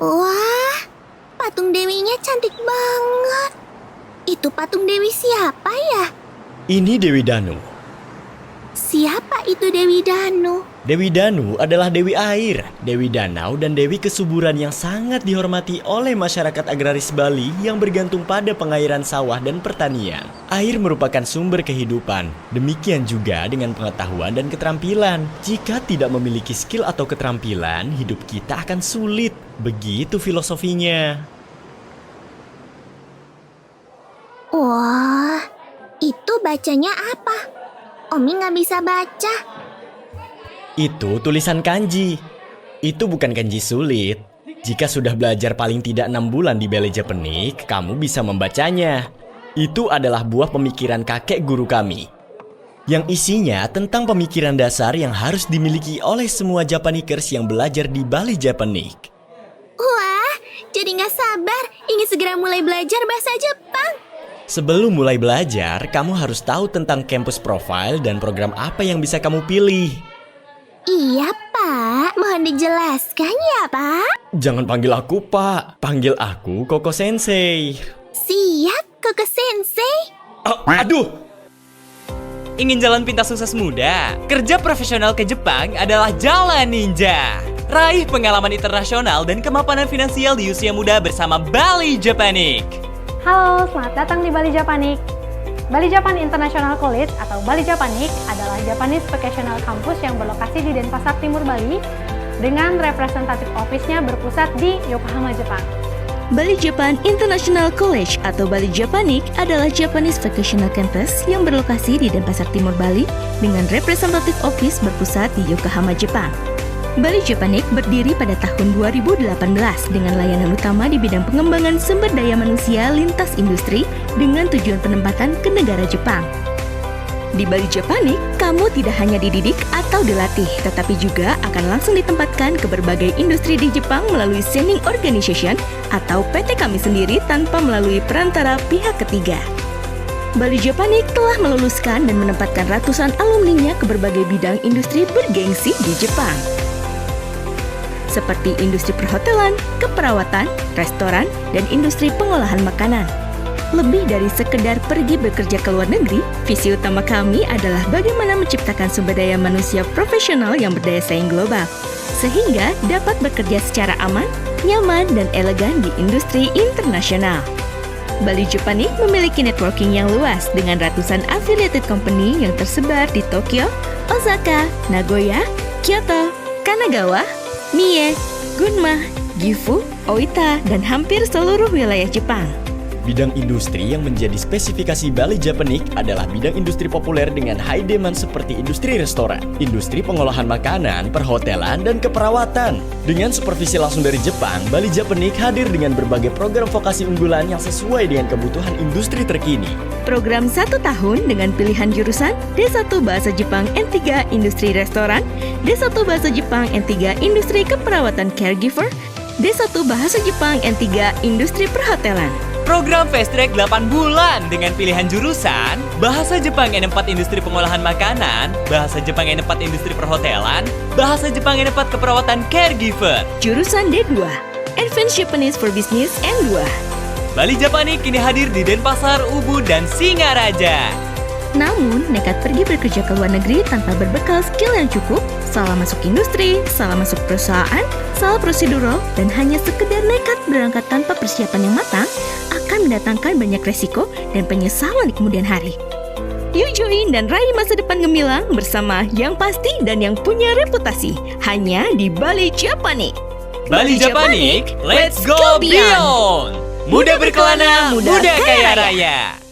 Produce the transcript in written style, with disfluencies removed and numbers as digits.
Wah, patung dewinya cantik banget. Itu patung dewi siapa ya? Ini Dewi Danu. Siapa itu Dewi Danu? Dewi Danu adalah Dewi Air, Dewi Danau, dan Dewi Kesuburan yang sangat dihormati oleh masyarakat agraris Bali yang bergantung pada pengairan sawah dan pertanian. Air merupakan sumber kehidupan, demikian juga dengan pengetahuan dan keterampilan. Jika tidak memiliki skill atau keterampilan, hidup kita akan sulit. Begitu filosofinya. Wah, itu bacanya apa? Omi nggak bisa baca. Itu tulisan kanji. Itu bukan kanji sulit. Jika sudah belajar paling tidak 6 bulan di Balai Japanik, kamu bisa membacanya. Itu adalah buah pemikiran kakek guru kami, yang isinya tentang pemikiran dasar yang harus dimiliki oleh semua Japanikers yang belajar di Balai Japanik. Wah, jadi nggak sabar ingin segera mulai belajar bahasa Jepang. Sebelum mulai belajar, kamu harus tahu tentang campus profile dan program apa yang bisa kamu pilih. Iya, Pak. Mohon dijelaskan ya, Pak. Jangan panggil aku Pak, panggil aku Koko Sensei. Siap, Koko Sensei. Oh, aduh! Ingin jalan pintas sukses muda? Kerja profesional ke Jepang adalah jalan ninja. Raih pengalaman internasional dan kemapanan finansial di usia muda bersama Balai Japanik. Halo, selamat datang di Balai Japanik. Balai Japan International College atau Balai Japanik adalah Japanese Vocational Campus yang berlokasi di Denpasar Timur, Bali dengan representatif office-nya berpusat di Yokohama, Jepang. Balai Japan International College atau Balai Japanik adalah Japanese Vocational Campus yang berlokasi di Denpasar Timur, Bali dengan representatif office berpusat di Yokohama, Jepang. Balai Japanik berdiri pada tahun 2018 dengan layanan utama di bidang pengembangan sumber daya manusia lintas industri dengan tujuan penempatan ke negara Jepang. Di Balai Japanik, kamu tidak hanya dididik atau dilatih, tetapi juga akan langsung ditempatkan ke berbagai industri di Jepang melalui sending organization atau PT kami sendiri tanpa melalui perantara pihak ketiga. Balai Japanik telah meluluskan dan menempatkan ratusan alumninya ke berbagai bidang industri bergengsi di Jepang, seperti industri perhotelan, keperawatan, restoran, dan industri pengolahan makanan. Lebih dari sekedar pergi bekerja ke luar negeri, visi utama kami adalah bagaimana menciptakan sumber daya manusia profesional yang berdaya saing global, sehingga dapat bekerja secara aman, nyaman, dan elegan di industri internasional. Balai Japanik memiliki networking yang luas dengan ratusan affiliated company yang tersebar di Tokyo, Osaka, Nagoya, Kyoto, Kanagawa, Mie, Gunma, Gifu, Oita, dan hampir seluruh wilayah Jepang. Bidang industri yang menjadi spesifikasi Balai Japanik adalah bidang industri populer dengan high demand seperti industri restoran, industri pengolahan makanan, perhotelan, dan keperawatan. Dengan supervisi langsung dari Jepang, Balai Japanik hadir dengan berbagai program vokasi unggulan yang sesuai dengan kebutuhan industri terkini. Program 1 tahun dengan pilihan jurusan D1 Bahasa Jepang N3 Industri Restoran, D1 Bahasa Jepang N3 Industri Keperawatan Caregiver, D1 Bahasa Jepang N3 Industri Perhotelan. Program Fast Track 8 bulan dengan pilihan jurusan Bahasa Jepang N4 Industri Pengolahan Makanan, Bahasa Jepang N4 Industri Perhotelan, Bahasa Jepang N4 Keperawatan Caregiver. Jurusan D2 Advanced Japanese for Business N2. Balai Japanik kini hadir di Denpasar, Ubud, dan Singaraja. Namun, nekat pergi bekerja ke luar negeri tanpa berbekal skill yang cukup, salah masuk industri, salah masuk perusahaan, salah prosedural, dan hanya sekedar nekat berangkat tanpa persiapan yang matang akan mendatangkan banyak resiko dan penyesalan di kemudian hari. Yuk join dan raih masa depan gemilang bersama yang pasti dan yang punya reputasi hanya di Balai Japanik. Balai Japanik, let's go beyond! Muda berkelana, muda kaya raya.